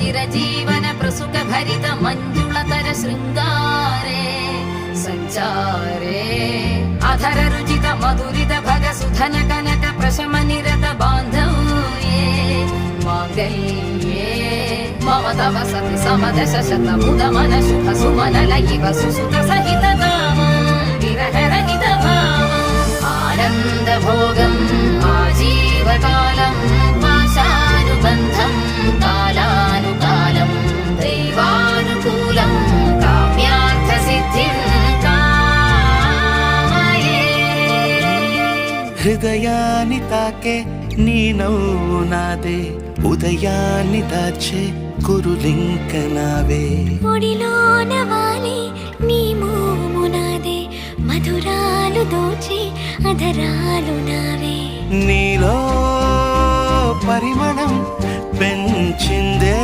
चिरजीवन प्रसुख भरित मञ्जुलतर शृङ्गारे सञ्चारे अधर रुचित मधुरित भग सुधन कनक प्रशम निरत बान्धव्ये माङ्गल्ये मम तव सति समदश शत मुद मन शुभ सुमन लयिव सुसुत सहित कामं विरह रहित भावम् आनन्द भोगम् आजीवकालम् पाशानुबन्धम् कालानुकालं दैवानुकूलं काम्यार्थ सिद्धिं कामये హృదయాన్ని తాకే నీ నవ్వు నాదే ఉదయాన్ని దాచే కురులింక నావే ఒడిలోన వాలి నీ మోము నాదే మధురాలు దోచి అధరాలు నావే నీలో పరిమళం పెంచిందే